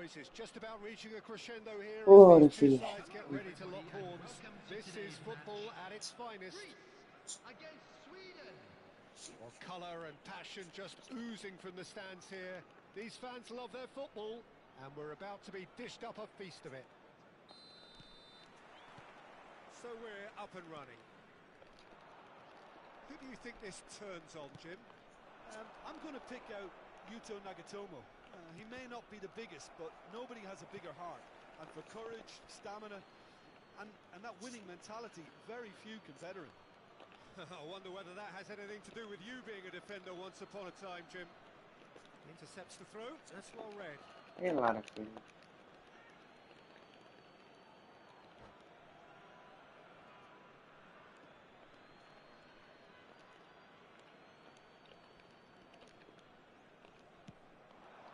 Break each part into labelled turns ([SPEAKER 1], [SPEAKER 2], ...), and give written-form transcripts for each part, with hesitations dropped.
[SPEAKER 1] boys. It's just about reaching a crescendo here
[SPEAKER 2] और
[SPEAKER 1] as these two
[SPEAKER 2] C
[SPEAKER 1] sides get ready to lock horns. This is football at its finest.
[SPEAKER 3] Against Sweden.
[SPEAKER 1] Well, colour and passion just oozing from the stands here. These fans love their football, and we're about to be dished up a feast of it. So we're up and running. Who do you think this turns on, Jim?
[SPEAKER 4] I'm going to pick out Yuto Nagatomo. He may not be the biggest, but nobody has a bigger heart. And for courage, stamina, and that winning mentality, very few can better him.
[SPEAKER 1] I wonder whether that has anything to do with you being a defender once upon a time, Jim. Intercepts the throw. That's well read.
[SPEAKER 2] ये मारा कोई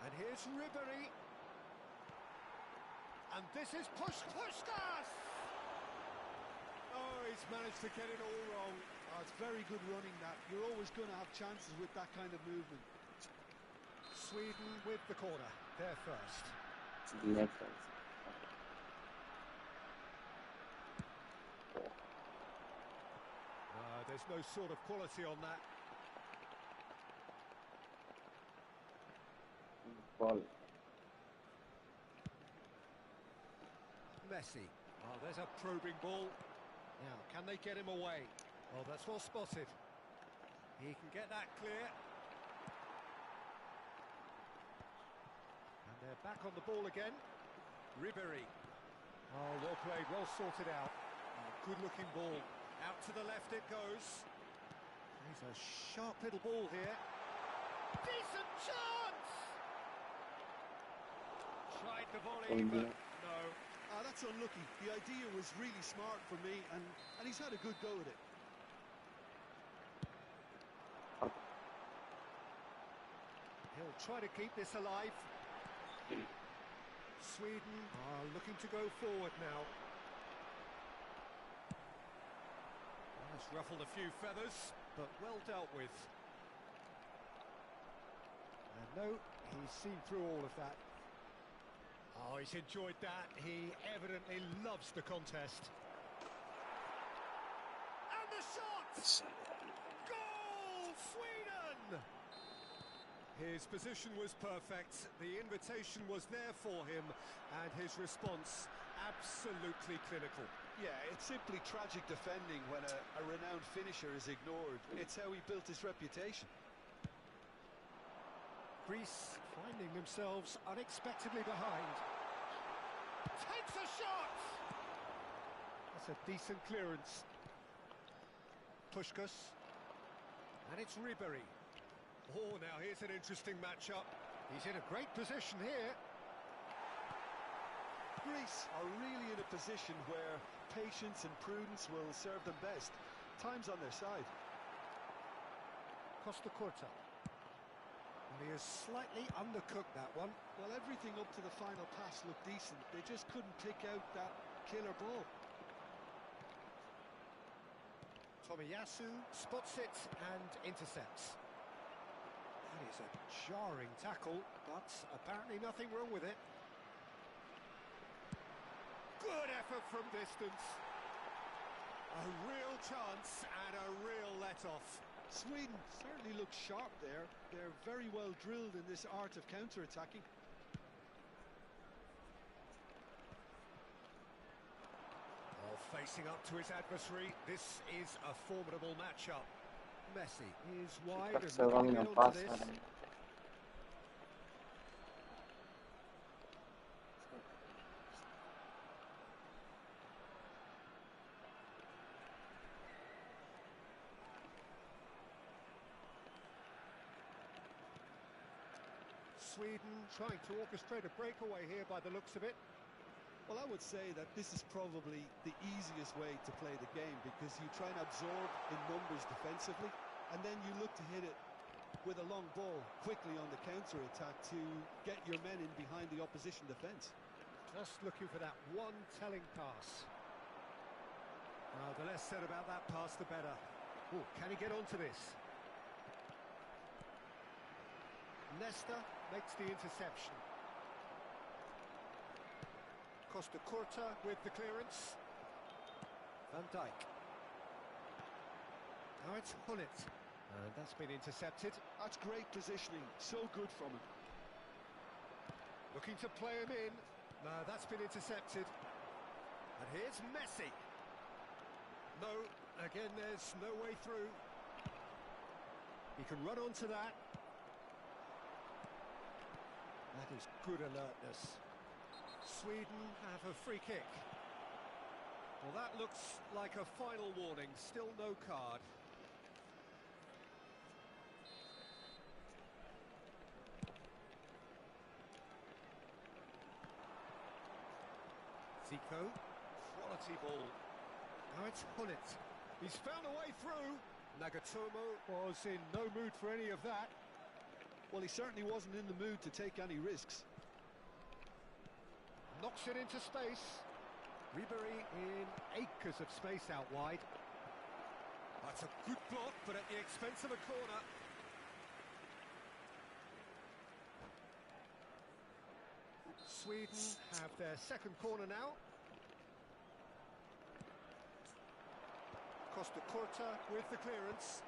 [SPEAKER 1] And here's Ribery. And this is Puskás! Oh, he's managed to get it all wrong.
[SPEAKER 4] Oh, it's very good running that. You're always going to have chances with that kind of movement.
[SPEAKER 1] Sweden with the corner. They're first.
[SPEAKER 2] दिया
[SPEAKER 1] There's no sort of quality on that.
[SPEAKER 2] Ball
[SPEAKER 1] Messi. Oh, there's a probing ball. Now, can they get him away? Oh, that's well spotted. He can get that clear. And they're back on the ball again. Ribery. Oh, well played, well sorted out. Oh, good-looking ball. Out to the left it goes. He's a sharp little ball here. Decent chance! Tried the volley, but no.
[SPEAKER 4] That's unlucky. The idea was really smart for me, and he's had a good go at it.
[SPEAKER 1] He'll try to keep this alive. Sweden are looking to go forward now. Well, it's ruffled a few feathers, but well dealt with. And no, he's seen through all of that. Oh, he's enjoyed that. He evidently loves the contest. And the shot! Goal, Sweden! His position was perfect, the invitation was there for him, and his response absolutely clinical.
[SPEAKER 4] Yeah, it's simply tragic defending when a renowned finisher is ignored. It's how he built his reputation.
[SPEAKER 1] Greece finding themselves unexpectedly behind. Takes a shot! That's a decent clearance. Puskás. And it's Ribery. Oh, now here's an interesting matchup. He's in a great position here.
[SPEAKER 4] Greece are really in a position where patience and prudence will serve them best. Time's on their side.
[SPEAKER 1] Costa Curta. And he has slightly undercooked that one.
[SPEAKER 4] Well, everything up to the final pass looked decent. They just couldn't pick out that killer ball.
[SPEAKER 1] Tomiyasu spots it and intercepts. That is a jarring tackle, but apparently nothing wrong with it. Good effort from distance. A real chance and a real let-off.
[SPEAKER 4] Sweden certainly looks sharp there. They're very well drilled in this art of counter-attacking.
[SPEAKER 1] Oh, facing up to his adversary, this is a formidable matchup. Messi is wide and
[SPEAKER 2] सबसे कम
[SPEAKER 1] looking to
[SPEAKER 2] में
[SPEAKER 1] get
[SPEAKER 2] pass
[SPEAKER 1] onto
[SPEAKER 2] uh
[SPEAKER 1] this.
[SPEAKER 2] रहे हैं
[SPEAKER 1] Sweden trying to orchestrate a breakaway here by the looks of it.
[SPEAKER 4] Well, I would say that this is probably the easiest way to play the game because you try and absorb in numbers defensively, and then you look to hit it with a long ball quickly on the counter-attack to get your men in behind the opposition defence.
[SPEAKER 1] Just looking for that one telling pass. The less said about that pass, the better. Oh, can he get onto this? Nesta makes the interception. Costa Curta with the clearance. Van Dijk. Now it's Hullet. And that's been intercepted.
[SPEAKER 4] That's great positioning, so good from him.
[SPEAKER 1] Looking to play him in. No, that's been intercepted. And here's Messi. No, again, there's no way through. He can run onto that. That is good alertness. Sweden have a free kick. Well, that looks like a final warning. Still no card. Zico, quality ball. Now it's Hullet. He's found a way through. Nagatomo was in no mood for any of that.
[SPEAKER 4] Well, he certainly wasn't in the mood to take any risks.
[SPEAKER 1] Knocks it into space. Ribery in acres of space out wide. That's a good block, but at the expense of a corner. Sweden have their second corner now. Costa Curta with the clearance.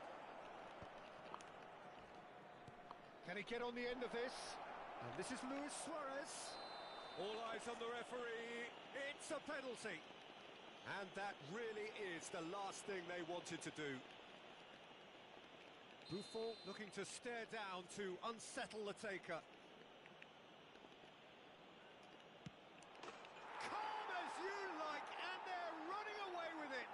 [SPEAKER 1] Can he get on the end of this? And this is Luis Suarez. All eyes on the referee. It's a penalty. And that really is the last thing they wanted to do. Buffon looking to stare down to unsettle the taker. Calm as you like, and they're running away with it.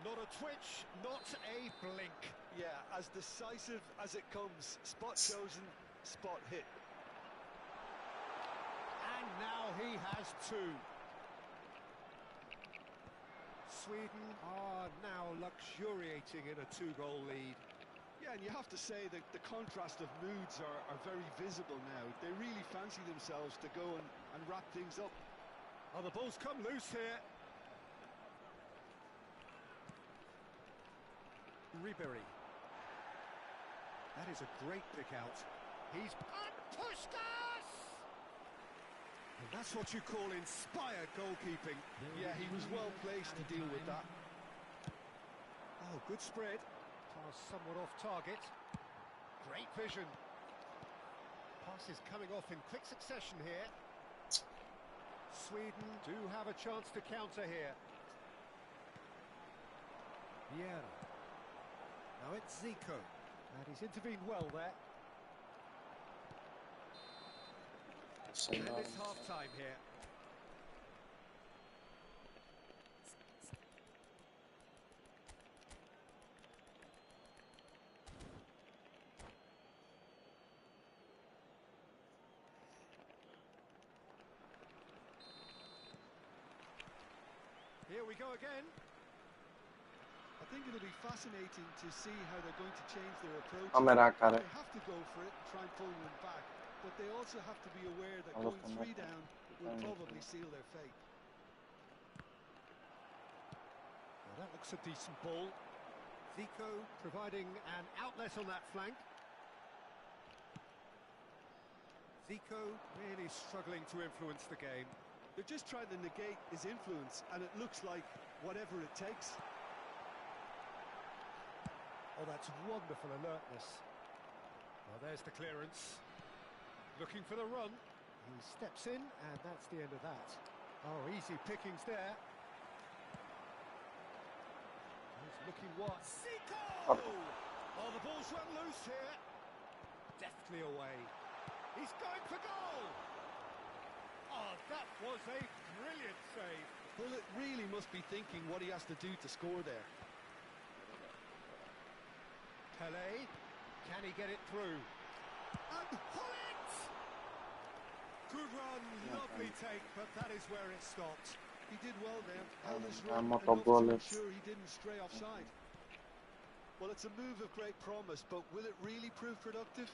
[SPEAKER 1] Not a twitch, not a blink.
[SPEAKER 4] Yeah, as decisive as it comes. Spot chosen, spot hit.
[SPEAKER 1] And now he has two. Sweden are now luxuriating in a two-goal lead.
[SPEAKER 4] Yeah, and you have to say that the contrast of moods are very visible now. They really fancy themselves to go and wrap things up.
[SPEAKER 1] Oh, the ball's come loose here. Ribery. That is a great pick out. He's pushed us! And that's what you call inspired goalkeeping.
[SPEAKER 4] Yeah, he was well placed to deal with that.
[SPEAKER 1] Oh, good spread. Pass somewhat off target. Great vision. Passes coming off in quick succession here. Sweden do have a chance to counter here. Vieira. Now it's Zico. And he's intervened well there. And it's half-time here. Here we go again.
[SPEAKER 4] I think it'll be fascinating to see how they're going to change their approach.
[SPEAKER 2] They
[SPEAKER 4] have to go for it and try and pull one back, but they also have to be aware that going 3 down will probably seal their fate.
[SPEAKER 1] Well, that looks a decent ball. Zico providing an outlet on that flank. Zico really struggling to influence the game.
[SPEAKER 4] They're just trying to negate his influence, and it looks like whatever it takes.
[SPEAKER 1] Oh, that's wonderful alertness. Well, there's the clearance. Looking for the run. He steps in, and that's the end of that. Oh, easy pickings there. He's looking what? Zico! Oh, the ball's run loose here. Deftly away. He's going for goal! Oh, that was a brilliant save.
[SPEAKER 4] Hullet really must be thinking what he has to do to score there.
[SPEAKER 1] Pelé, can he get it through? And Hullet! Good run, lovely take, but that is where it stopped.
[SPEAKER 4] He did well there, held his run enough to ensure he didn't stray offside. Well, it's a move of great promise, but will it really prove productive?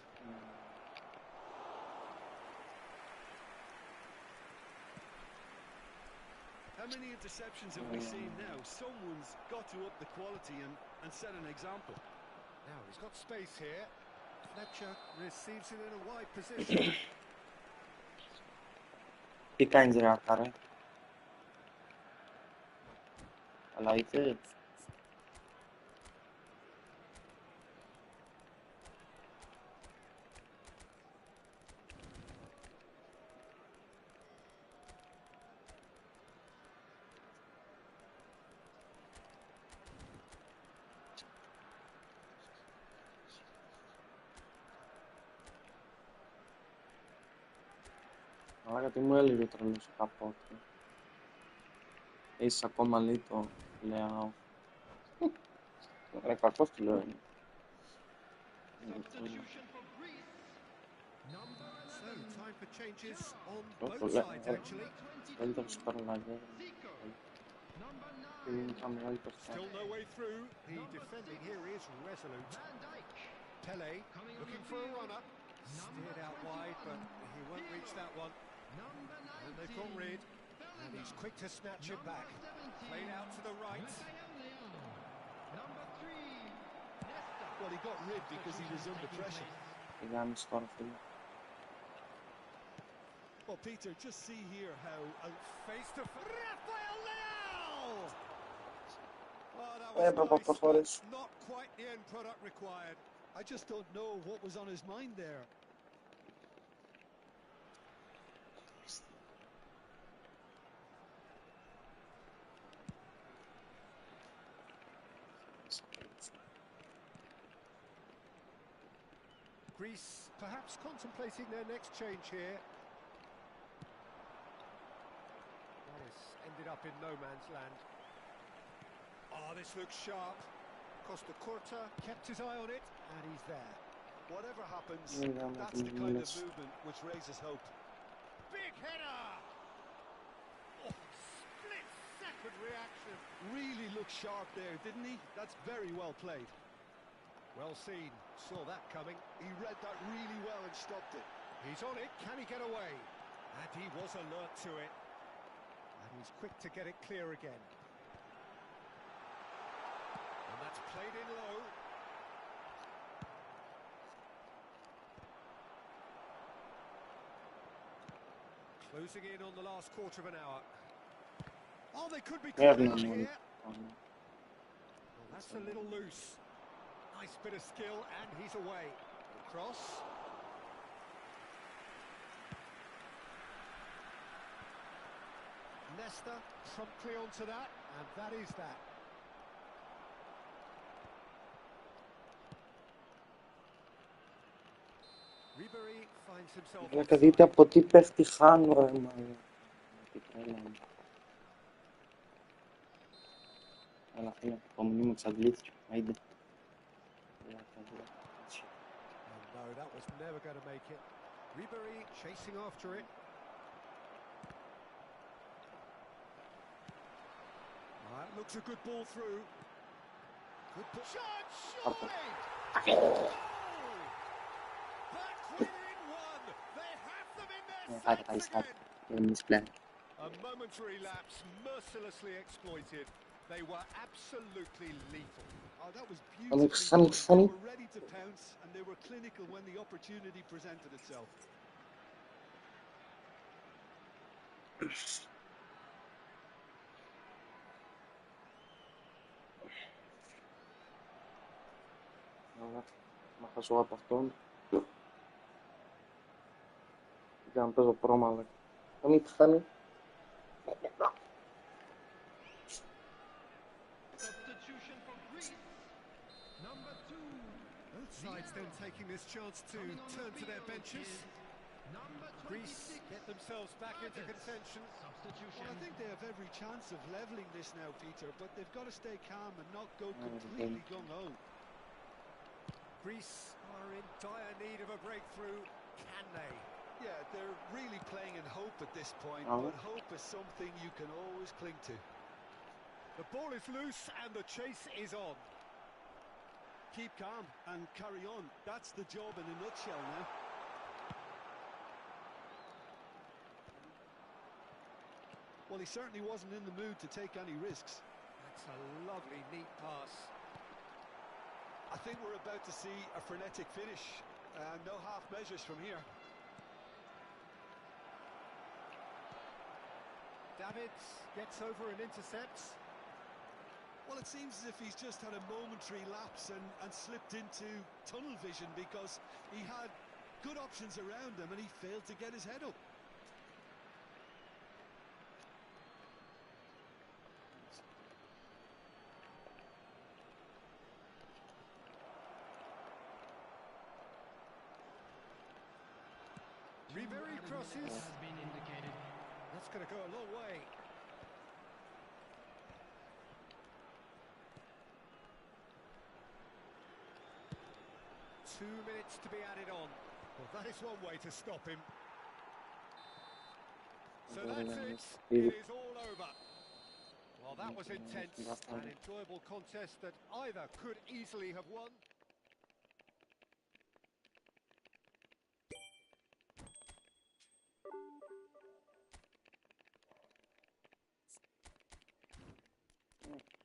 [SPEAKER 4] How many interceptions have we seen now? Someone's got to up the quality and set an example.
[SPEAKER 1] Now he's got space here. Fletcher receives it in a wide position.
[SPEAKER 2] Τι κάνεις ρε Ατάρε? Αλλά ήρθες. Αλλά γιατί μου έλεγε ο τρελός ο Καπότη. Είσαι ακόμα λέει το λέω. Ρε κακός του λέω είναι.
[SPEAKER 3] Substitution for Greece. Number
[SPEAKER 1] So,
[SPEAKER 3] 11.
[SPEAKER 1] time for changes on
[SPEAKER 2] Το
[SPEAKER 1] both
[SPEAKER 2] λέω.
[SPEAKER 1] sides, actually.
[SPEAKER 2] Καλύτερος παραλλαγές.
[SPEAKER 3] Zico. Number
[SPEAKER 2] Είναι
[SPEAKER 3] 9.
[SPEAKER 2] τα μεγαλύτερα.
[SPEAKER 1] Still no way through. The defending here is resolute.
[SPEAKER 3] Van Dijk.
[SPEAKER 1] Pele
[SPEAKER 3] Coming on
[SPEAKER 1] looking
[SPEAKER 3] the
[SPEAKER 1] for a
[SPEAKER 3] field.
[SPEAKER 1] runner. Steered out wide, but he won't reach that one.
[SPEAKER 3] Number 19.
[SPEAKER 1] And they've got rid. And he's quick to snatch it back. Played out to the right.
[SPEAKER 3] Number 3. Nesta.
[SPEAKER 4] Well, he got rid because he was under pressure.
[SPEAKER 2] Τι κάνεις τώρα φίλε?
[SPEAKER 4] Well, Peter, just see here how
[SPEAKER 1] Face to face. Rafael Leao! Oh, that
[SPEAKER 2] Έπρεπε να
[SPEAKER 1] was nice,
[SPEAKER 2] προχωρήσω.
[SPEAKER 1] but not quite the end product required.
[SPEAKER 4] I just don't know what was on his mind there.
[SPEAKER 1] Greece perhaps contemplating their next change here. Well, it's ended up in no man's land. Oh, this looks sharp. Costa Curta kept his eye on it, and he's there.
[SPEAKER 4] Whatever happens,
[SPEAKER 2] Yeah,
[SPEAKER 4] that's the kind of
[SPEAKER 2] yes.
[SPEAKER 4] movement which raises hope.
[SPEAKER 1] Big header! Oh, split-second reaction.
[SPEAKER 4] Really looked sharp there, didn't he? That's very well played.
[SPEAKER 1] Well seen. Saw that coming.
[SPEAKER 4] He read that really well and stopped it.
[SPEAKER 1] He's on it. Can he get away? And he was alert to it. And he's quick to get it clear again. And that's played in low. Closing in on the last quarter of an hour. Oh, they could be
[SPEAKER 2] Yeah,
[SPEAKER 1] caught
[SPEAKER 2] no,
[SPEAKER 1] out
[SPEAKER 2] no,
[SPEAKER 1] here.
[SPEAKER 2] no.
[SPEAKER 1] Well, that's a little loose. Nice bit of skill, and he's away. Cross. Nesta promptly onto that, and that is that. Ribery finds himself
[SPEAKER 2] Αλλά δείτε από τι πέφτει χάνω ρε μάλλον. Τι τρέλα μου. Αλλά φίλε, το κομμουνί μου εξαντλήθηκε. Άιντε.
[SPEAKER 1] No, that was never going to make it. Ribery chasing after it. That looks a good ball through. Good ball. Shot, surely! Oh! Back within one. They have them in their sights again.
[SPEAKER 2] Misplanned.
[SPEAKER 1] A momentary lapse mercilessly exploited. They were absolutely lethal.
[SPEAKER 4] Oh, that was
[SPEAKER 2] I'm
[SPEAKER 4] beautifully done.
[SPEAKER 2] excited.
[SPEAKER 4] They were ready to pounce, and they were clinical when the opportunity presented itself.
[SPEAKER 2] Να χάσω από αυτόν. Για να παίζω πρόμα, αλλά... Θα μην πεθάνει.
[SPEAKER 3] Substitution for Greece. Number 2.
[SPEAKER 1] Both sides then taking this chance to turn to their benches.
[SPEAKER 3] Number 26.
[SPEAKER 1] Greece get themselves back into contention.
[SPEAKER 3] Substitution.
[SPEAKER 4] Well, I think they have every chance of levelling this now, Peter, but they've got to stay calm and not go completely gung-ho.
[SPEAKER 1] Greece are in dire need of a breakthrough. Can they?
[SPEAKER 4] Yeah, they're really playing in hope at this point,
[SPEAKER 2] Oh.
[SPEAKER 4] but hope is something you can always cling to.
[SPEAKER 1] The ball is loose and the chase is on.
[SPEAKER 4] Keep calm and carry on. That's the job in a nutshell now. Well, he certainly wasn't in the mood to take any risks.
[SPEAKER 1] That's a lovely, neat pass.
[SPEAKER 4] I think we're about to see a frenetic finish. No half measures from here.
[SPEAKER 1] Davids gets over and intercepts.
[SPEAKER 4] Well, it seems as if he's just had a momentary lapse and slipped into tunnel vision because he had good options around him and he failed to get his head up.
[SPEAKER 1] Ribery crosses.
[SPEAKER 3] Has been indicated.
[SPEAKER 1] That's going to go a long way. Two minutes to be added on. Well, that is one way to stop him. So that's it. It is all over. Well, that was intense. An enjoyable contest that either could easily have won.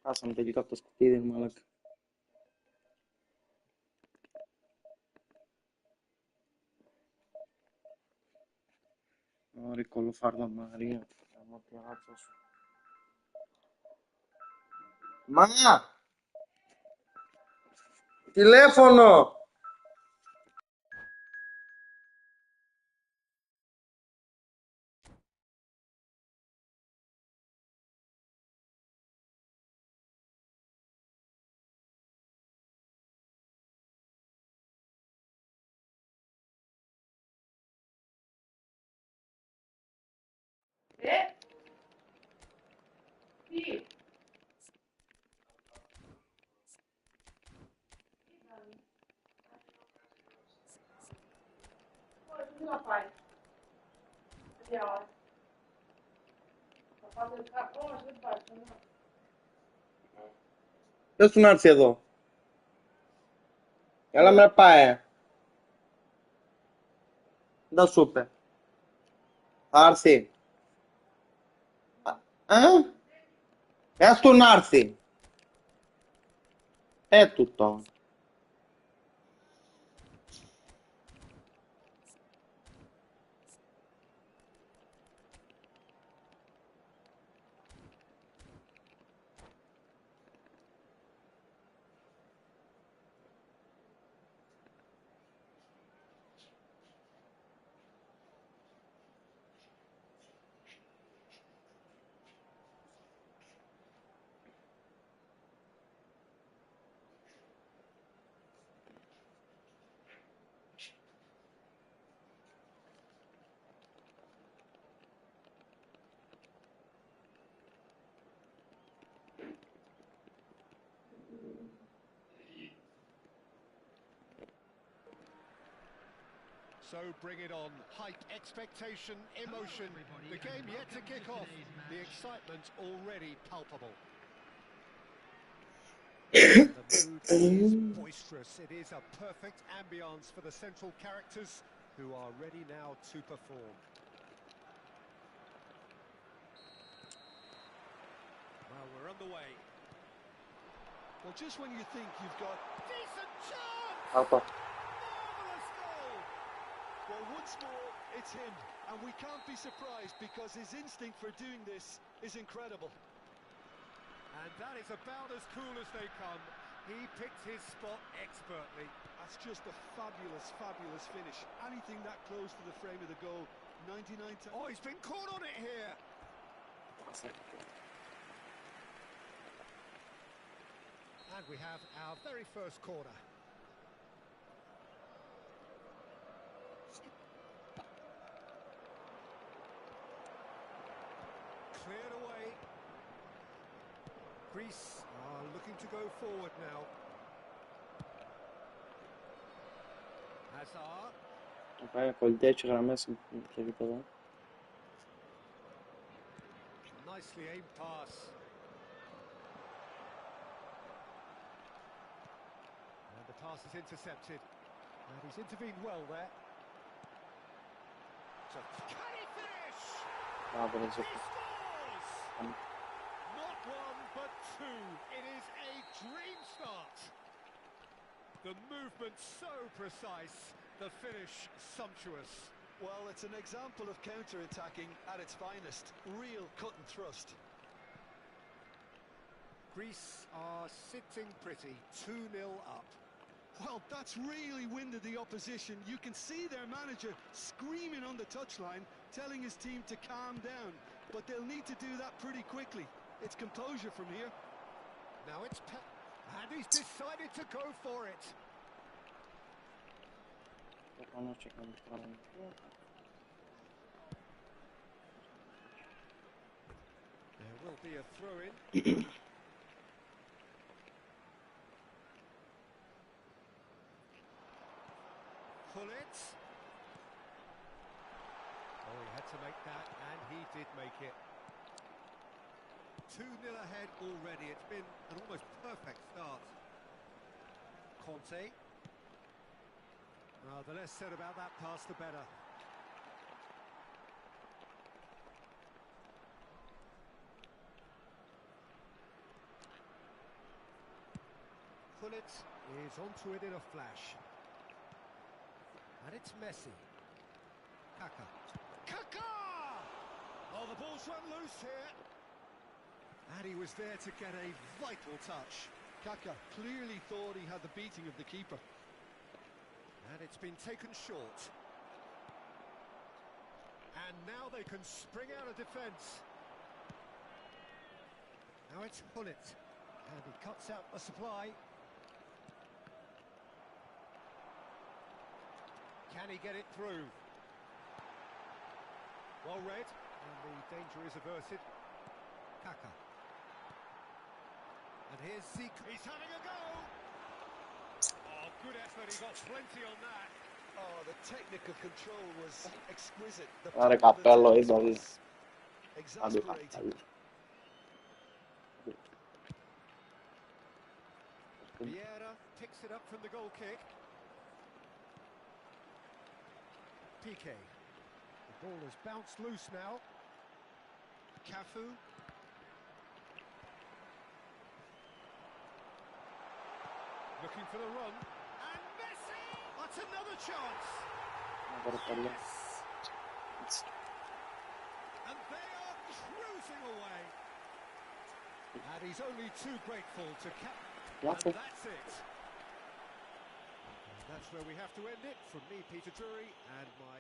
[SPEAKER 2] Χάσαμε τελικά από το σκουπίδι, μαλάκα. Ωραία, κολοφάρδα Μαρία. Μα! Τηλέφωνο! Πες του να έρθει εδώ. Έλα με πάει. Δεν σου είπε. Θα έρθει. Πες του να έρθει. Τούτο.
[SPEAKER 1] So bring it on. Hype, expectation, emotion. The game yet to kick off. The excitement already palpable. The mood is boisterous. It is a perfect ambience for the central characters who are ready now to perform. Well, we're underway.
[SPEAKER 4] Well, just when you think you've got...
[SPEAKER 1] Decent chance!
[SPEAKER 2] Άπα.
[SPEAKER 1] Marvellous goal!
[SPEAKER 4] Well, once more, it's him. And we can't be surprised because his instinct for doing this is incredible.
[SPEAKER 1] And that is about as cool as they come. He picked his spot expertly.
[SPEAKER 4] That's just a fabulous, fabulous finish. Anything that close to the frame of the goal, 99 times.
[SPEAKER 1] Oh, he's been caught on it here. And we have our very first corner. Cleared away. Greece are looking to go forward now. Hazard.
[SPEAKER 2] Πάει κολλητές γραμμές και επίπεδο.
[SPEAKER 1] Nicely aimed pass. And the pass is intercepted. And he's intervened well there. So, can he finish? He scores! Not one, but two. It is a dream start. The movement so precise, the finish sumptuous.
[SPEAKER 4] Well, it's an example of counter-attacking at its finest. Real cut and thrust.
[SPEAKER 1] Greece are sitting pretty, 2-0 up.
[SPEAKER 4] Well, that's really winded the opposition. You can see their manager screaming on the touchline, telling his team to calm down. But they'll need to do that pretty quickly. It's composure from here.
[SPEAKER 1] Now it's and he's decided to go for it. There will be a throw-in. Pull it. Oh, he had to make that, and he did make it. 2-0 ahead already. It's been an almost perfect start. Conte. The less said about that pass, the better. Pullet is onto it in a flash. And it's Messi. Kaka. Kaka! Oh, the ball's run loose here. And he was there to get a vital touch.
[SPEAKER 4] Kaka clearly thought he had the beating of the keeper.
[SPEAKER 1] And it's been taken short. And now they can spring out of defence. Now it's Pullet. And he cuts out the supply. Can he get it through? Well read, and the danger is averted. Kaka. And here's Zico. He's having a go! Oh, good effort, he got plenty on that.
[SPEAKER 4] Oh, the technical control was exquisite. The
[SPEAKER 2] Are
[SPEAKER 4] top of the
[SPEAKER 2] cappello
[SPEAKER 4] tennis
[SPEAKER 2] idol.
[SPEAKER 4] was exasperating.
[SPEAKER 1] Vieira picks it up from the goal kick. Piqué. The ball has bounced loose now. Cafu. Looking for the run. And Messi! That's another chance! Yes! And they are cruising away. And he's only too grateful to and that's it. And that's where we have to end it. From me, Peter Drury, and my...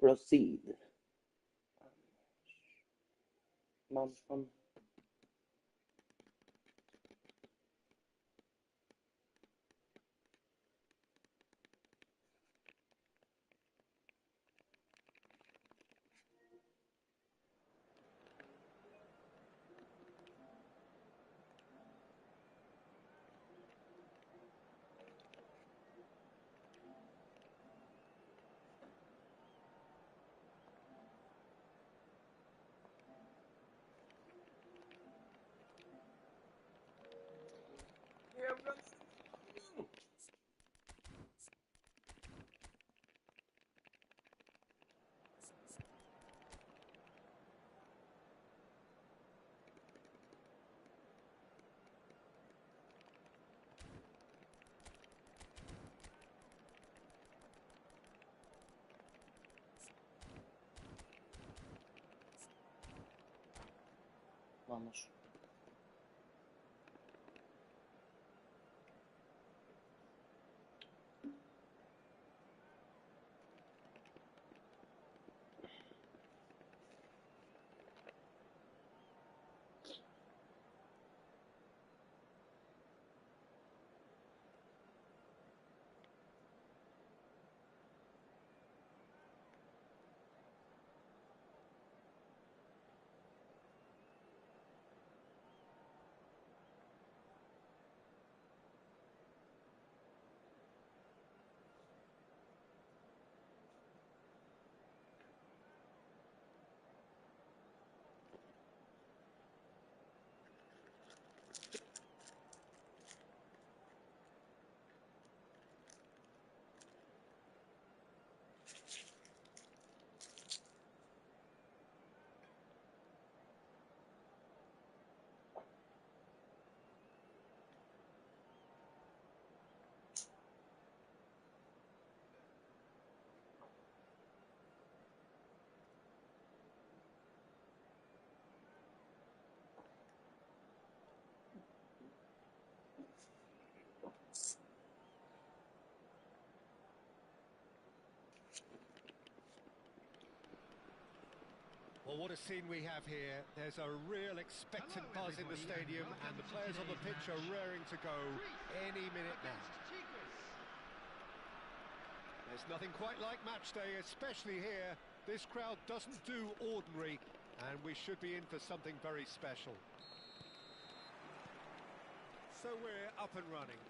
[SPEAKER 2] Proceed. Vamos.
[SPEAKER 1] Well, what a scene we have here. There's a real expectant
[SPEAKER 3] Hello,
[SPEAKER 1] buzz in the
[SPEAKER 3] everybody, and
[SPEAKER 1] stadium,
[SPEAKER 3] welcome
[SPEAKER 1] and the
[SPEAKER 3] to
[SPEAKER 1] players on the
[SPEAKER 3] today's
[SPEAKER 1] pitch are
[SPEAKER 3] match.
[SPEAKER 1] raring to go any minute now.
[SPEAKER 3] Against Tigres.
[SPEAKER 1] There's nothing quite like match day, especially here. This crowd doesn't do ordinary, and we should be in for something very special. So we're up and running.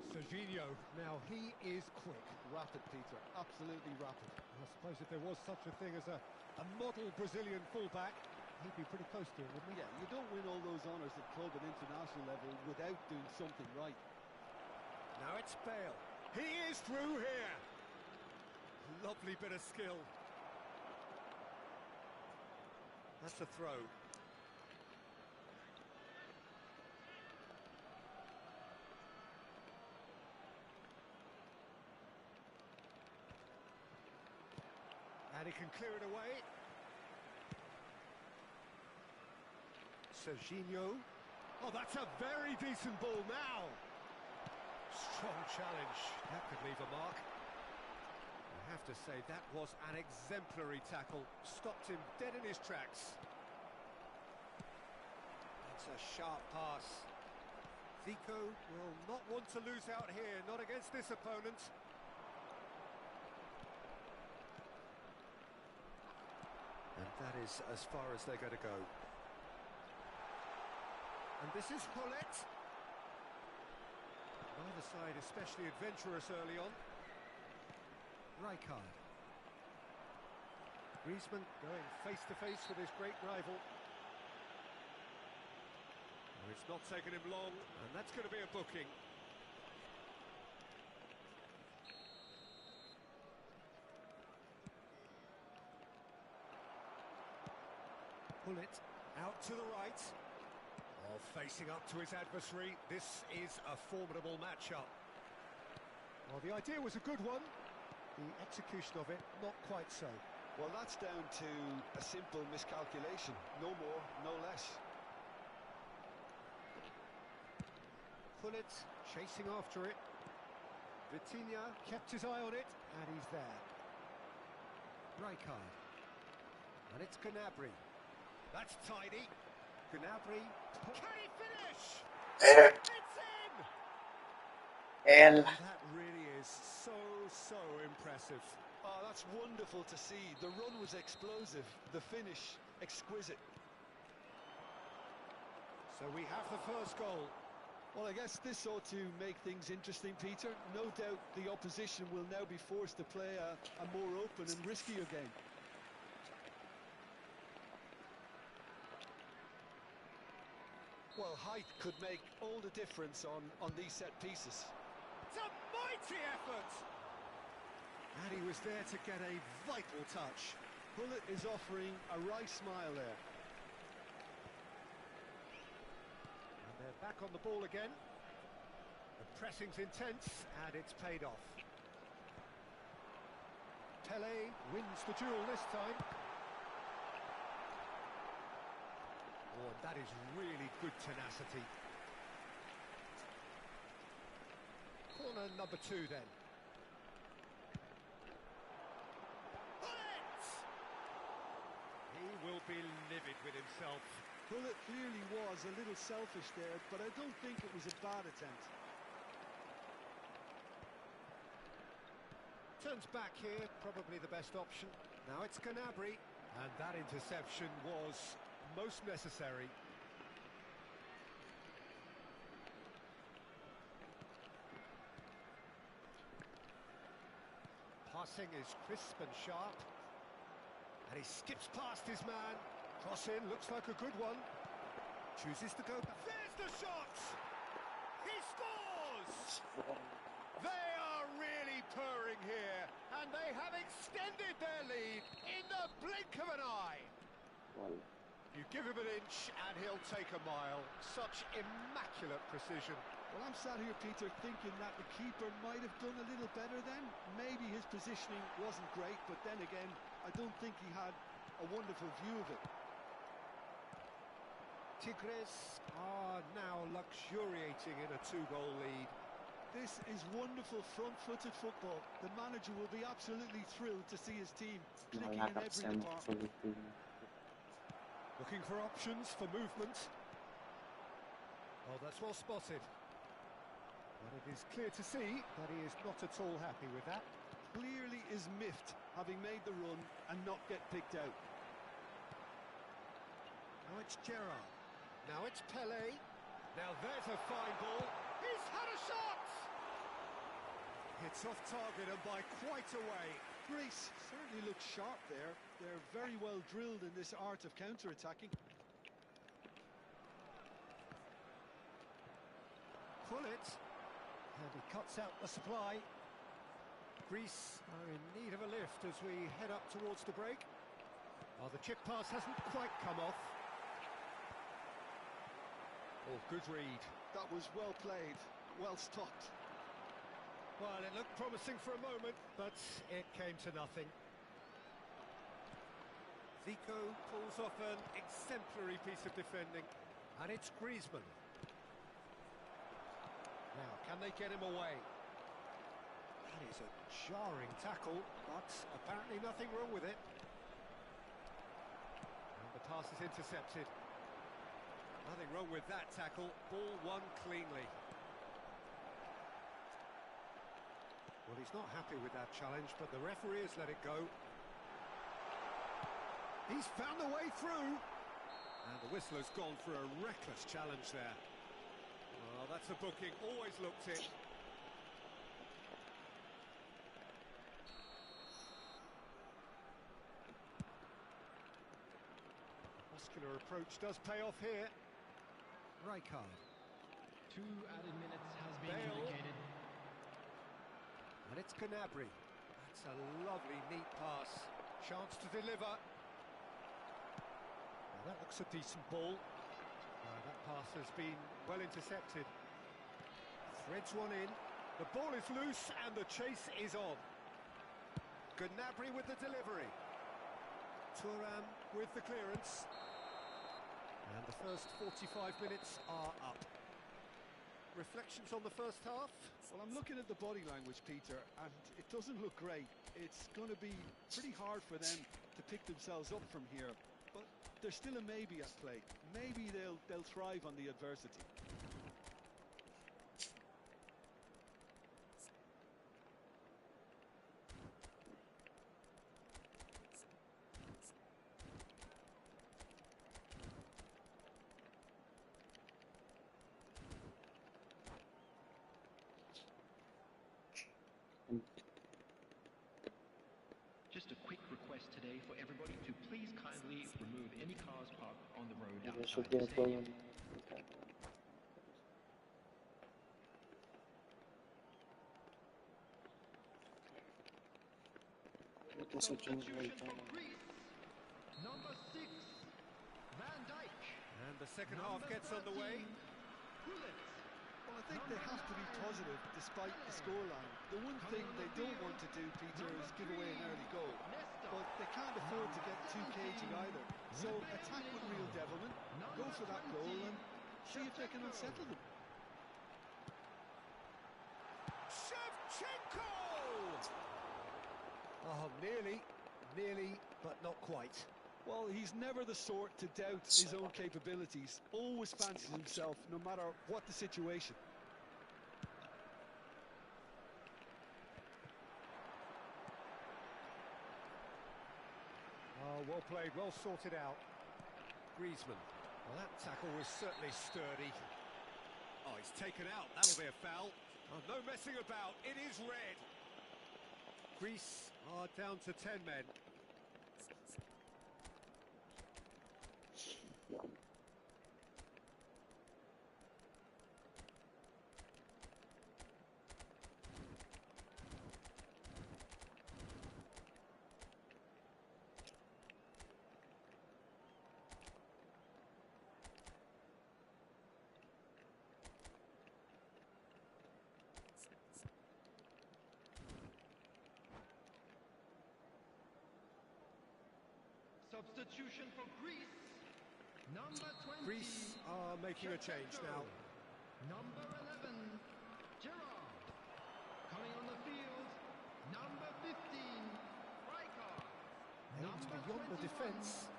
[SPEAKER 1] Serginho, now he is quick.
[SPEAKER 4] Rapid, Peter, absolutely rapid.
[SPEAKER 1] I suppose if there was such a thing as a model Brazilian fullback, he'd be pretty close to it, wouldn't he?
[SPEAKER 4] Yeah, you don't win all those honours at club and international level without doing something right.
[SPEAKER 1] Now it's Bale. He is through here. Lovely bit of skill. That's a throw. And he can clear it away. Serginho. Oh, that's a very decent ball now. Strong challenge. That could leave a mark. I have to say, that was an exemplary tackle. Stopped him dead in his tracks. That's a sharp pass. Zico will not want to lose out here, not against this opponent. And that is as far as they're going to go. And this is Hullet. Neither side especially adventurous early on. Rijkaard. Griezmann going face to face with his great rival. Oh, it's not taken him long, and that's going to be a booking. Hullet out to the right. Oh, facing up to his adversary. This is a formidable matchup. Well, the idea was a good one. The execution of it, not quite so.
[SPEAKER 4] Well, that's down to a simple miscalculation. No more, no less.
[SPEAKER 1] Hullet chasing after it. Vitinha kept his eye on it, and he's there. Rijkaard. And it's Gnabry. That's tidy. Gnabry. Can he finish? It's in!
[SPEAKER 2] El.
[SPEAKER 1] That really is so impressive.
[SPEAKER 4] Oh, that's wonderful to see. The run was explosive, the finish exquisite.
[SPEAKER 1] So we have the first goal.
[SPEAKER 4] Well, I guess this ought to make things interesting, Peter. No doubt the opposition will now be forced to play a more open and riskier game. Well, height could make all the difference on these set pieces.
[SPEAKER 1] It's a mighty effort! And he was there to get a vital touch.
[SPEAKER 4] Hullet is offering a wry smile there.
[SPEAKER 1] And they're back on the ball again. The pressing's intense, and it's paid off. Pele wins the duel this time. Oh, and that is really good tenacity. Corner number 2 then. Hullet! He will be livid with himself.
[SPEAKER 4] Hullet clearly was a little selfish there, but I don't think it was a bad attempt.
[SPEAKER 1] Turns back here, probably the best option. Now it's Gnabry, and that interception was most necessary. Passing is crisp and sharp. And he skips past his man. Cross in, looks like a good one. Chooses to go. There's the shot! He scores! They are really purring here, and they have extended their lead in the blink of an eye. You give him an inch and he'll take a mile. Such immaculate precision.
[SPEAKER 4] Well, I'm sat here, Peter, thinking that the keeper might have done a little better then. Maybe his positioning wasn't great, but then again, I don't think he had a wonderful view of it.
[SPEAKER 1] Tigres are now luxuriating in a 2-goal lead.
[SPEAKER 4] This is wonderful front-footed football. The manager will be absolutely thrilled to see his team clicking in
[SPEAKER 2] Malakat
[SPEAKER 4] every
[SPEAKER 2] siya
[SPEAKER 4] department.
[SPEAKER 2] magpulipin.
[SPEAKER 1] Looking for options for movement. Oh, that's well spotted. But it is clear to see that he is not at all happy with that.
[SPEAKER 4] Clearly is miffed, having made the run and not get picked out.
[SPEAKER 1] Now it's Gerrard. Now it's Pelé. Now there's a fine ball. He's had a shot! It's off target and by quite a way.
[SPEAKER 4] Greece certainly looks sharp there. They're very well drilled in this art of counter-attacking.
[SPEAKER 1] Pullet. And he cuts out the supply. Greece are in need of a lift as we head up towards the break. Oh, the chip pass hasn't quite come off. Oh, good read.
[SPEAKER 4] That was well played, well stopped.
[SPEAKER 1] Well, it looked promising for a moment, but it came to nothing. Zico pulls off an exemplary piece of defending, and it's Griezmann. Now, can they get him away? That is a jarring tackle, but apparently nothing wrong with it. And the pass is intercepted. Nothing wrong with that tackle. Ball won cleanly. Well, he's not happy with that challenge, but the referee has let it go. He's found a way through. And the whistler's gone for a reckless challenge there. Well, that's a booking. Always looked it. Muscular approach does pay off here. Rijkaard.
[SPEAKER 3] 2 added minutes has been
[SPEAKER 1] Bale.
[SPEAKER 3] indicated.
[SPEAKER 1] And it's Gnabry. That's a lovely, neat pass. Chance to deliver. Well, that looks a decent ball. That pass has been well intercepted. Threads one in. The ball is loose and the chase is on. Gnabry with the delivery. Thuram with the clearance. And the first 45 minutes are up. Reflections on the first half?
[SPEAKER 4] Well, I'm looking at the body language, Peter, and it doesn't look great. It's going to be pretty hard for them to pick themselves up from here, but there's still a maybe at play. Maybe they'll thrive on the adversity.
[SPEAKER 3] Just a quick request today for everybody to please kindly remove any cars parked on the road
[SPEAKER 2] Hindi
[SPEAKER 3] outside
[SPEAKER 2] siya
[SPEAKER 3] the
[SPEAKER 2] ginagawa
[SPEAKER 3] stadium.
[SPEAKER 2] yung... Ito sa
[SPEAKER 3] Substitution
[SPEAKER 2] Jumbo.
[SPEAKER 3] for Greece. Number 6, Van Dijk.
[SPEAKER 1] And the second half
[SPEAKER 3] Number
[SPEAKER 1] gets underway.
[SPEAKER 3] 13, Gullit.
[SPEAKER 4] Well, I think they have to be positive despite the scoreline. The one thing they don't want to do, Peter, is give away an early goal.
[SPEAKER 3] Nesta.
[SPEAKER 4] But they can't afford to get too cagey either. So attack with real devilment, go for that goal and see if they can unsettle them.
[SPEAKER 1] Shevchenko! Oh, nearly, but not quite.
[SPEAKER 4] Well, he's never the sort to doubt his own capabilities. Always fancies himself, no matter what the situation.
[SPEAKER 1] Oh, well played, well sorted out. Griezmann. Well, that tackle was certainly sturdy. Oh, he's taken out. That'll be a foul. Oh, no messing about. It is red. Greece are down to 10 men.
[SPEAKER 3] Substitution for Greece. Number 20.
[SPEAKER 1] Greece are making a change now.
[SPEAKER 3] Number 11, Gerrard.
[SPEAKER 1] beyond the defence.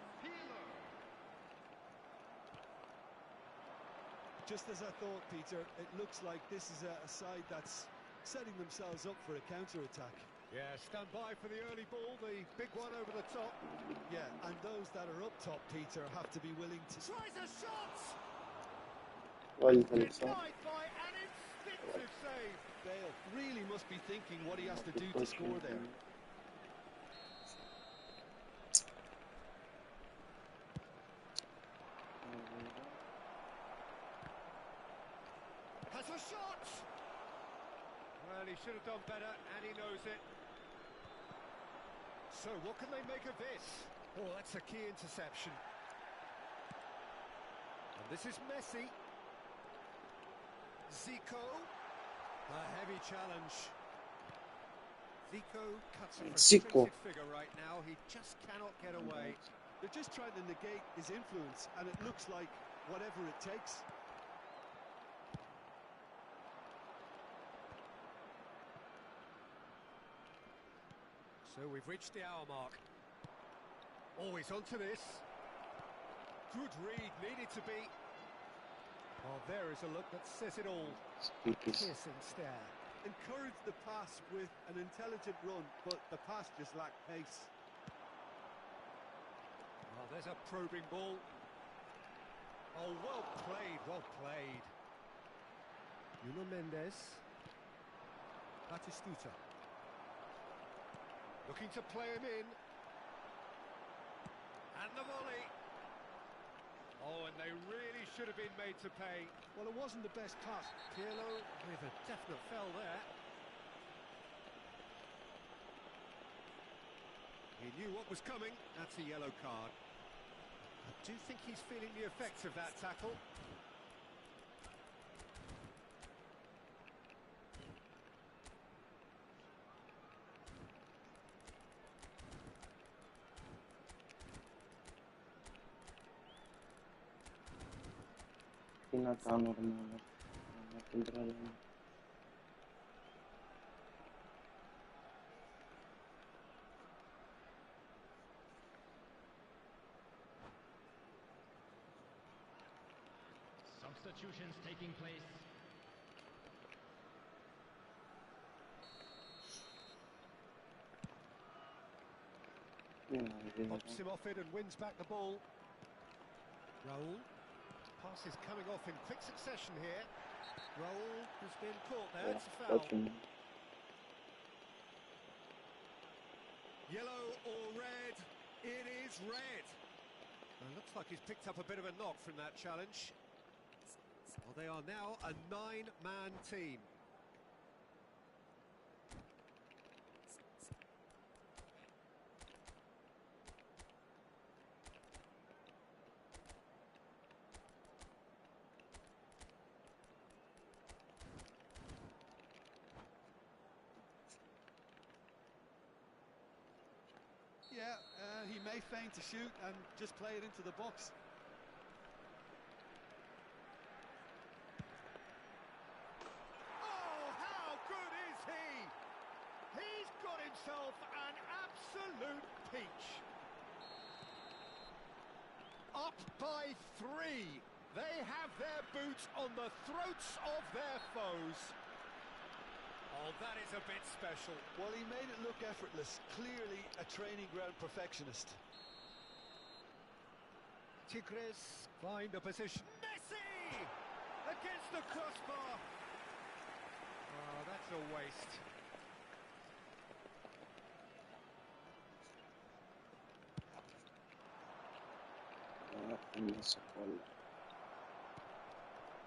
[SPEAKER 4] Just as I thought, Peter, it looks like this is a side that's setting themselves up for a counter-attack.
[SPEAKER 1] Yeah, stand by for the early ball, the big one over the top.
[SPEAKER 4] Yeah, and those that are up top, Peter, have to be willing to...
[SPEAKER 1] Tries a shot!
[SPEAKER 2] Gol
[SPEAKER 1] Denied
[SPEAKER 2] Wilson.
[SPEAKER 1] by an instinctive save.
[SPEAKER 4] Bale really must be thinking what he has to do to score there.
[SPEAKER 1] Has a shot! Well, he should have done better, and he knows it. So, what can they make of this? Oh, that's a key interception. And this is Messi. Zico. A heavy challenge. Zico cuts a
[SPEAKER 2] Zico.
[SPEAKER 1] frustrated figure right now. He just cannot get away.
[SPEAKER 4] They're just trying to negate his influence, and it looks like whatever it takes.
[SPEAKER 1] So we've reached the hour mark. Always onto this. Good read, needed to be. Oh, there is a look that says it all. Piercing stare.
[SPEAKER 4] Encouraged the pass with an intelligent run, but the pass just lacked pace.
[SPEAKER 1] Oh, there's a probing ball. Oh, well played, well played. Nuno Mendes. Batistuta. Looking to play him in. And the volley. Oh, and they really should have been made to pay.
[SPEAKER 4] Well, it wasn't the best pass.
[SPEAKER 1] Pirlo with a definite foul there. He knew what was coming. That's a yellow card. I do think he's feeling the effects of that tackle.
[SPEAKER 2] Pinata normal.
[SPEAKER 3] Substitutions taking place.
[SPEAKER 1] Pops him off it and wins back the ball. Raul. Pass is coming off in quick succession here. Raul has been caught there. It's a foul. Yellow or red? It is red. Well, looks like he's picked up a bit of a knock from that challenge. Well, they are now a 9-man team.
[SPEAKER 4] Yeah, he may feign to shoot and just play it into the box.
[SPEAKER 1] Oh, how good is he? He's got himself an absolute peach. Up by 3. They have their boots on the throats of their foes. Oh, that is a bit special.
[SPEAKER 4] Well, he made it look effortless. Clearly a training ground perfectionist.
[SPEAKER 1] Tigres find a position. Messi! Against the crossbar. Oh, that's a waste.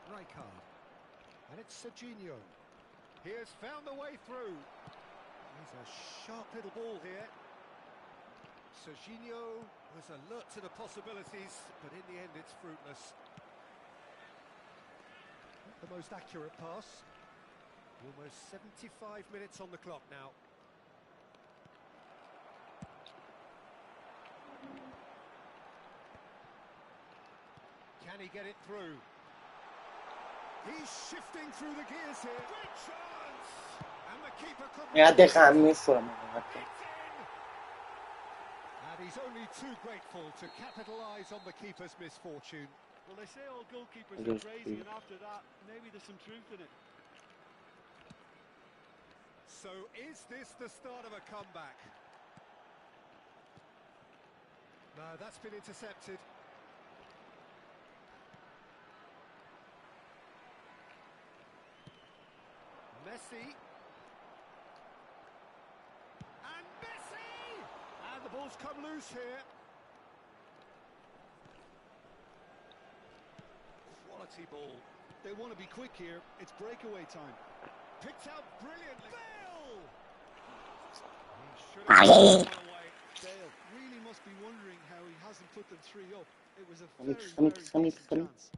[SPEAKER 1] Rijkaard. And it's Serginho. He has found the way through. He's a sharp little ball here. Serginho was alert to the possibilities, but in the end it's fruitless. Not the most accurate pass. Almost 75 minutes on the clock now. Can he get it through? He's shifting through the gears here. Great chance! And the keeper couldn't...
[SPEAKER 2] Ya te cambié forma.
[SPEAKER 1] And And he's only too grateful to capitalise on the keeper's misfortune.
[SPEAKER 4] Well, they say all goalkeepers
[SPEAKER 2] Yes,
[SPEAKER 4] are crazy,
[SPEAKER 2] please.
[SPEAKER 4] and after that, maybe there's some truth in it.
[SPEAKER 1] So is this the start of a comeback? No, that's been intercepted. Messi. And Messi! And the ball's come loose here. Quality ball.
[SPEAKER 4] They want to be quick here. It's breakaway time.
[SPEAKER 1] Picked out brilliantly. Bale! He should have put that one away.
[SPEAKER 4] Bale really must be wondering how he hasn't put them 3 up. It was a
[SPEAKER 2] Sonic,
[SPEAKER 4] very decent chance.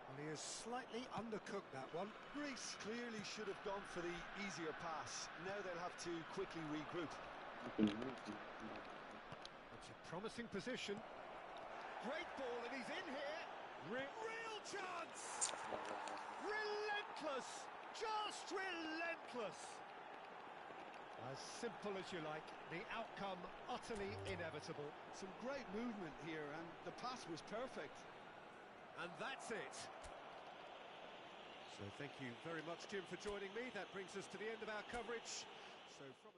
[SPEAKER 1] Well, he has slightly undercooked that one.
[SPEAKER 4] Greece clearly should have gone for the easier pass. Now they'll have to quickly regroup.
[SPEAKER 1] It's a promising position. Great ball, and he's in here. Real chance! Relentless! Just relentless! As simple as you like, the outcome utterly inevitable.
[SPEAKER 4] Some great movement here, and the pass was perfect.
[SPEAKER 1] And that's it. So thank you very much, Jim, for joining me. That brings us to the end of our coverage. So from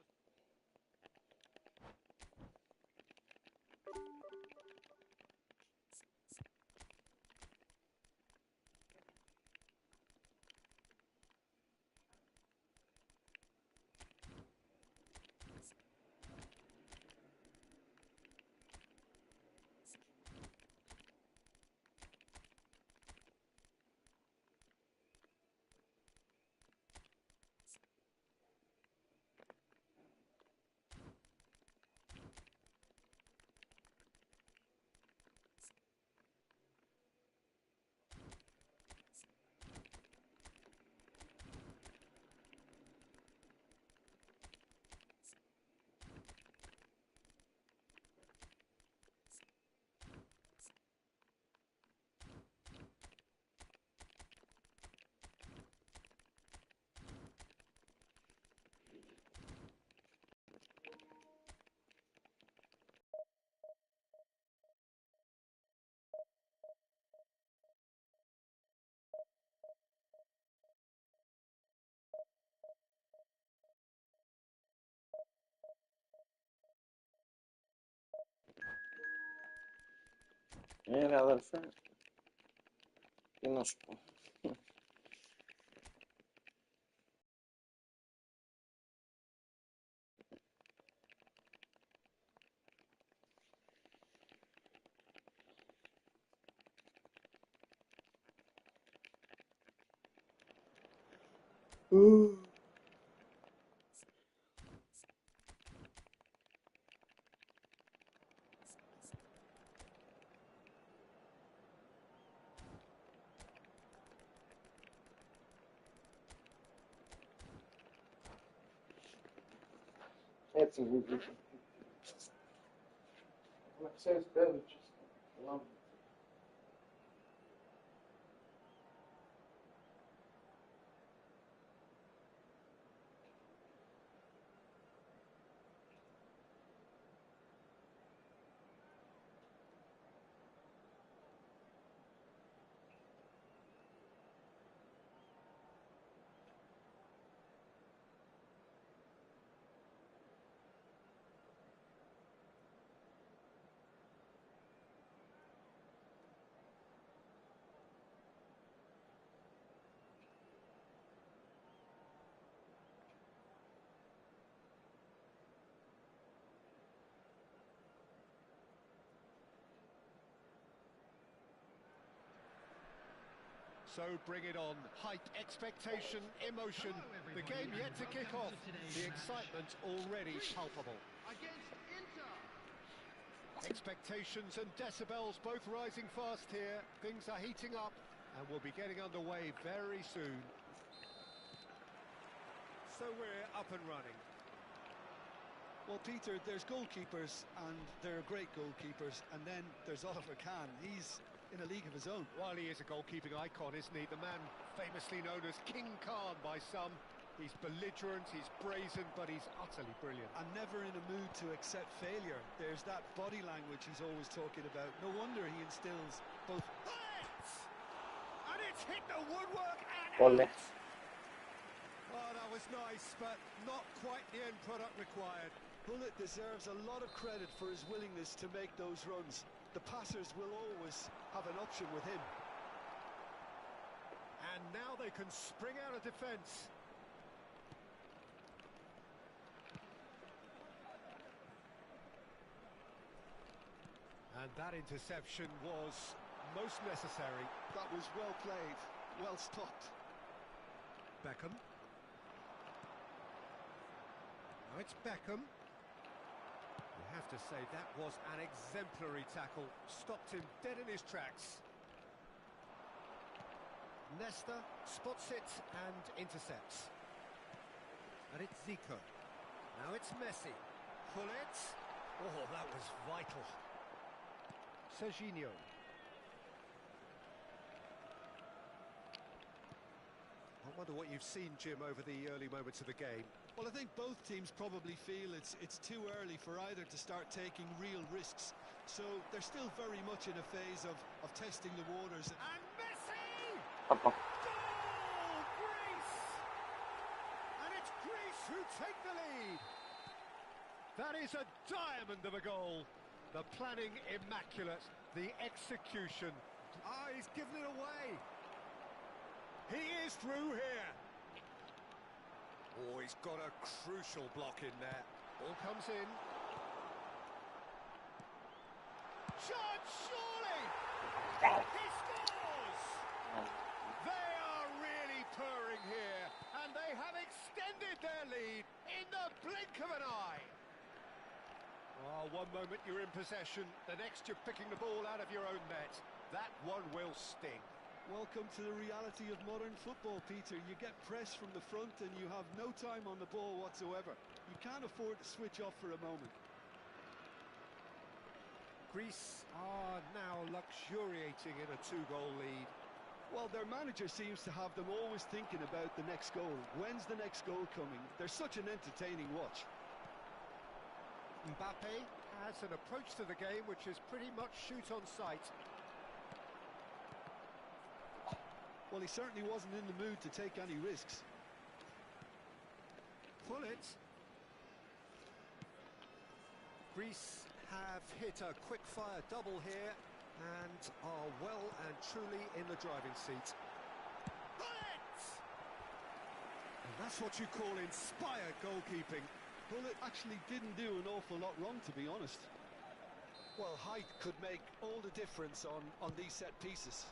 [SPEAKER 2] αδελφέ, τι να σου πω. Έτσι βγήκε. Να ξέρεις, πέδουξες.
[SPEAKER 1] So bring it on. Hype, expectation, emotion. The game yet to kick off. The excitement already palpable. Expectations and decibels both rising fast here. Things are heating up and we'll be getting underway very soon. So we're up and running.
[SPEAKER 4] Well, Peter, there's goalkeepers, and they're great goalkeepers, and then there's Oliver Kahn. He's in a league of his own.
[SPEAKER 1] While he is a goalkeeping icon, isn't he? The man famously known as King Khan by some. He's belligerent, he's brazen, but he's utterly brilliant.
[SPEAKER 4] And never in a mood to accept failure. There's that body language he's always talking about. No wonder he instills both.
[SPEAKER 1] And it's hit the woodwork and
[SPEAKER 2] Gol.
[SPEAKER 1] out. Oh, that was nice, but not quite the end product required.
[SPEAKER 4] Bullet deserves a lot of credit for his willingness to make those runs. The passers will always have an option with him.
[SPEAKER 1] And now they can spring out of defence. And that interception was most necessary.
[SPEAKER 4] That was well played, well stopped.
[SPEAKER 1] Beckham. Now it's Beckham. You have to say that was an exemplary tackle. Stopped him dead in his tracks. Nesta spots it and intercepts. And it's Zico. Now it's Messi. Pull it. Oh, that was vital. Serginho. I wonder what you've seen, Jim, over the early moments of the game.
[SPEAKER 4] Well, I think both teams probably feel it's too early for either to start taking real risks. So they're still very much in a phase of testing the waters.
[SPEAKER 1] And Messi!
[SPEAKER 2] Apa?
[SPEAKER 1] Goal! Greece! And it's Greece who take the lead. That is a diamond of a goal. The planning immaculate, the execution. Ah, he's given it away. He is through here. Oh, he's got a crucial block in there. Ball comes in. Shot, surely! He scores! They are really purring here, and they have extended their lead in the blink of an eye. Oh, one moment you're in possession, the next you're picking the ball out of your own net. That one will sting.
[SPEAKER 4] Welcome to the reality of modern football, Peter. You get pressed from the front and you have no time on the ball whatsoever. You can't afford to switch off for a moment.
[SPEAKER 1] Greece are now luxuriating in a two-goal lead.
[SPEAKER 4] Well, their manager seems to have them always thinking about the next goal. When's the next goal coming? They're such an entertaining watch.
[SPEAKER 1] Mbappe has an approach to the game which is pretty much shoot on sight.
[SPEAKER 4] Well, he certainly wasn't in the mood to take any risks.
[SPEAKER 1] Pull it. Greece have hit a quick-fire double here and are well and truly in the driving seat. Pull it! And that's what you call inspired goalkeeping.
[SPEAKER 4] Bullet actually didn't do an awful lot wrong, to be honest. Well, height could make all the difference on these set pieces.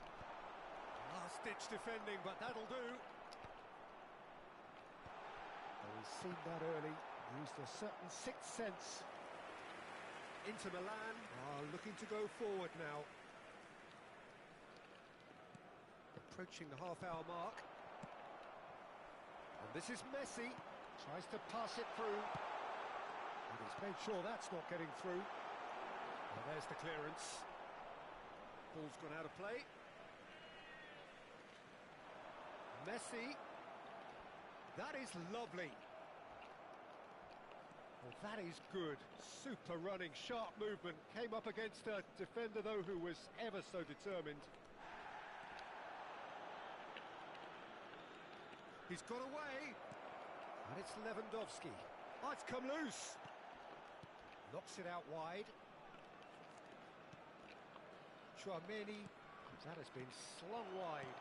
[SPEAKER 1] Last-ditch defending, but that'll do. Well, he's seen that early, used a certain sixth sense. Inter Milan are looking to go forward now. Approaching the half-hour mark. And this is Messi. Tries to pass it through. And he's made sure that's not getting through. Well, there's the clearance. Ball's gone out of play. Messi. That is lovely. Well, that is good. Super running, sharp movement. Came up against a defender, though, who was ever so determined. He's got away. And it's Lewandowski. Oh, it's come loose. Knocks it out wide. Tchouameni. That has been slung wide.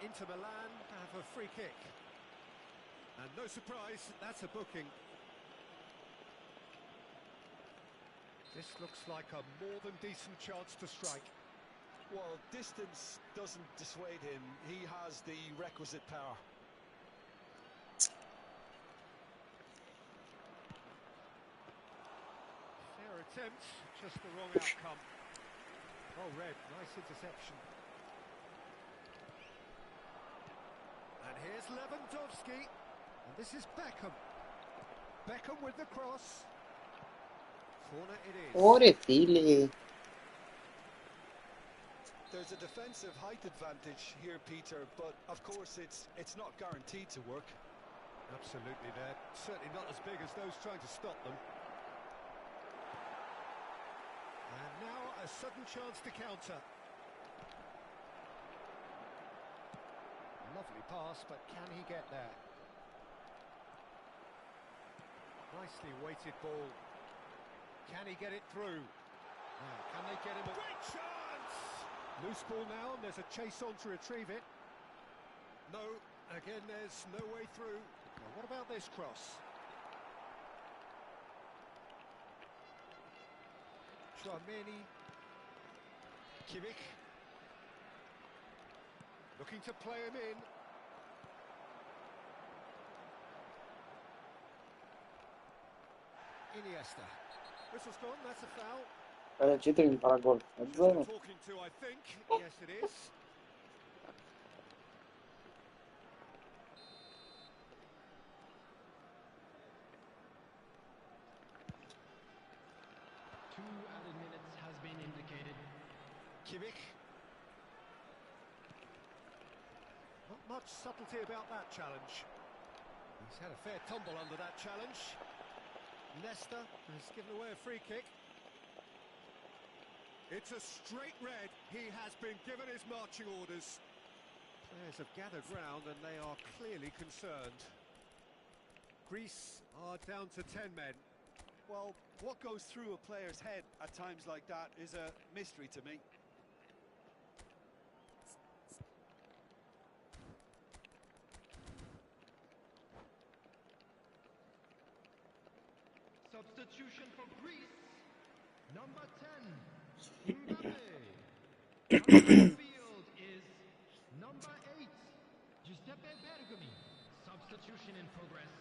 [SPEAKER 1] Inter Milan have a free kick. And no surprise, that's a booking. This looks like a more than decent chance to strike.
[SPEAKER 4] Well, distance doesn't dissuade him. He has the requisite power.
[SPEAKER 1] Fair attempt, just the wrong outcome. Oh, red, nice interception. And here's Lewandowski. And this is Beckham. Beckham with the cross. Corner it is.
[SPEAKER 2] Ore Tile.
[SPEAKER 4] There's a defensive height advantage here, Peter, but of course it's not guaranteed to work.
[SPEAKER 1] Absolutely, they're certainly not as big as those trying to stop them. And now a sudden chance to counter. Lovely pass, but can he get there? Nicely weighted ball. Can he get it through? Now, can they get him a great chance? Loose ball now, and there's a chase on to retrieve it. No, again, there's no way through. Well, what about this cross? Tchouaméni. Kimmich. Looking to play him in. Iniesta. Whistle's gone, that's a foul.
[SPEAKER 2] Caleciatore mi farà gol.
[SPEAKER 1] Who's they're talking to, I think. Yes, it is.
[SPEAKER 3] Two added minutes has been indicated.
[SPEAKER 1] Kimmich. Not much subtlety about that challenge. He's had a fair tumble under that challenge. Leicester has given away a free kick. It's a straight red. He has been given his marching orders. Players have gathered round and they are clearly concerned. Greece are down to 10 men.
[SPEAKER 4] Well, what goes through a player's head at times like that is a mystery to me.
[SPEAKER 3] Substitution for Greece. Number 10, Mbappe. Coming on the field is number 8, Giuseppe Bergomi. Substitution in progress.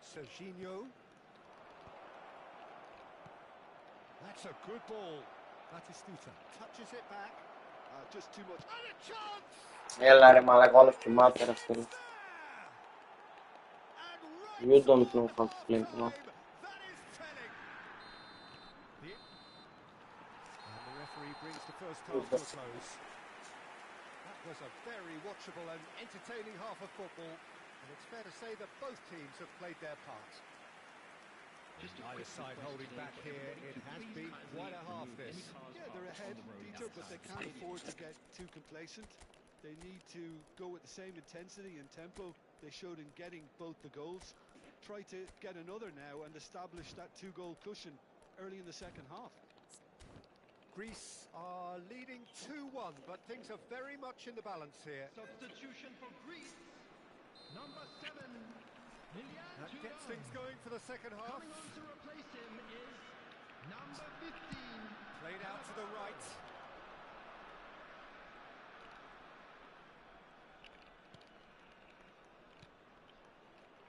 [SPEAKER 1] Serginho. That's a good ball. Batistuta touches it back.
[SPEAKER 4] Just too much.
[SPEAKER 1] And a chance!
[SPEAKER 2] Jelare male gol filmate rasteri.
[SPEAKER 1] And right
[SPEAKER 2] Io don't
[SPEAKER 1] on
[SPEAKER 2] know
[SPEAKER 1] the
[SPEAKER 2] how
[SPEAKER 1] half
[SPEAKER 2] to play, no.
[SPEAKER 1] time. That is telling. And the referee brings the first half to a close. That was a very watchable and entertaining half of football. And it's fair to say that both teams have played their part.
[SPEAKER 3] Just a
[SPEAKER 1] Either
[SPEAKER 3] quick
[SPEAKER 1] side
[SPEAKER 3] request
[SPEAKER 1] holding
[SPEAKER 3] today
[SPEAKER 1] back
[SPEAKER 3] for
[SPEAKER 1] here.
[SPEAKER 3] everybody
[SPEAKER 1] It
[SPEAKER 3] to
[SPEAKER 1] has
[SPEAKER 3] please
[SPEAKER 1] been
[SPEAKER 3] kindly
[SPEAKER 1] quite a half
[SPEAKER 3] remove
[SPEAKER 1] this.
[SPEAKER 3] any cars
[SPEAKER 4] Yeah, they're
[SPEAKER 3] parked
[SPEAKER 4] ahead,
[SPEAKER 3] on the road
[SPEAKER 4] Peter, but
[SPEAKER 3] outside
[SPEAKER 4] they
[SPEAKER 3] the
[SPEAKER 4] can't
[SPEAKER 3] stadium.
[SPEAKER 4] afford to get too complacent. They need to go with the same intensity and tempo they showed in getting both the goals. Try to get another now and establish that two-goal cushion early in the second half.
[SPEAKER 1] Greece are leading 2-1, but things are very much in the balance here.
[SPEAKER 3] Substitution for Greece. Number 7, Milian
[SPEAKER 1] That gets
[SPEAKER 3] Thuram.
[SPEAKER 1] things going for the second half.
[SPEAKER 3] Coming on to replace him is number 15.
[SPEAKER 1] Played out to the right.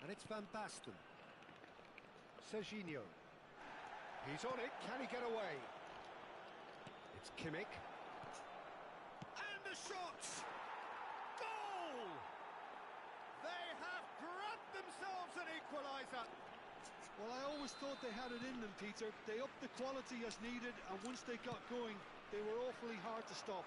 [SPEAKER 1] And it's Van Basten. Serginho. He's on it. Can he get away? It's Kimmich. And the shot! Goal! They have grabbed themselves an equaliser.
[SPEAKER 4] Well, I always thought they had it in them, Peter. They upped the quality as needed, and once they got going, they were awfully hard to stop.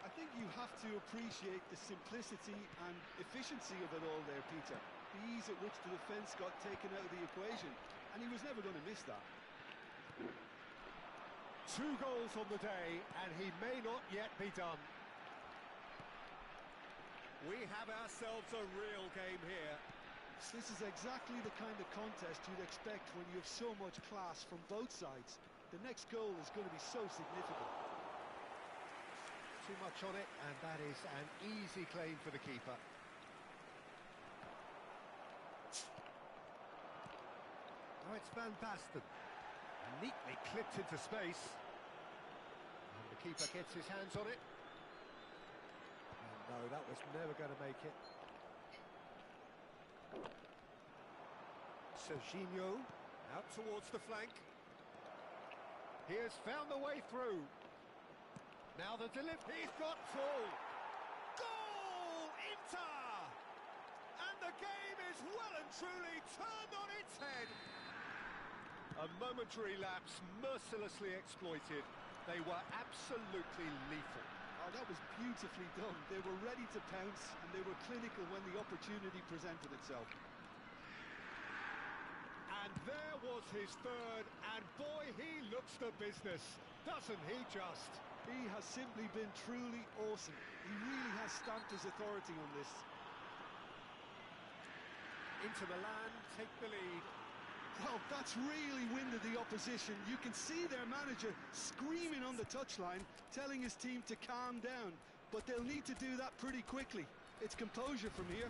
[SPEAKER 4] I think you have to appreciate the simplicity and efficiency of it all there, Peter. The ease at which the defence got taken out of the equation, and he was never going to miss that.
[SPEAKER 1] 2 goals on the day, and he may not yet be done. We have ourselves a real game here.
[SPEAKER 4] This is exactly the kind of contest you'd expect when you have so much class from both sides. The next goal is going to be so significant.
[SPEAKER 1] Too much on it, and that is an easy claim for the keeper. Oh, it's Van Basten. Neatly clipped into space. And the keeper gets his hands on it. And no, that was never going to make it. Serginho out towards the flank. He has found the way through. Now the delivery. He's got full. Goal! Inter! And the game is well and truly turned on its head. A momentary lapse, mercilessly exploited. They were absolutely lethal.
[SPEAKER 4] Oh, that was beautifully done. They were ready to pounce, and they were clinical when the opportunity presented itself.
[SPEAKER 1] And there was his third, and boy, he looks the business, doesn't he just?
[SPEAKER 4] He has simply been truly awesome. He really has stamped his authority on this.
[SPEAKER 1] Inter Milan take the lead.
[SPEAKER 4] Well, that's really winded the opposition. You can see their manager screaming on the touchline, telling his team to calm down. But they'll need to do that pretty quickly. It's composure from here.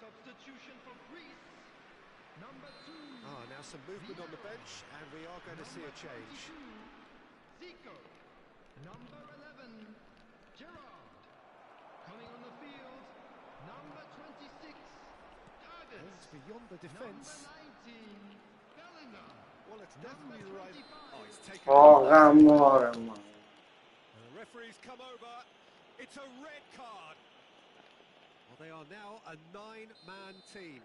[SPEAKER 3] Substitution for Greece. Number 2.
[SPEAKER 1] Now some movement on the bench, and we are going to see a change.
[SPEAKER 3] Zico. Number 11. Gerrard. Coming on the field. Number 26. Target.
[SPEAKER 1] It's beyond the defence.
[SPEAKER 3] Number 19. Bellingham.
[SPEAKER 4] Well, it's definitely the right...
[SPEAKER 1] Oh, he's taken
[SPEAKER 2] Oh, amore, man.
[SPEAKER 1] And the referee's come over. It's a red card. Well, they are now a 9-man team.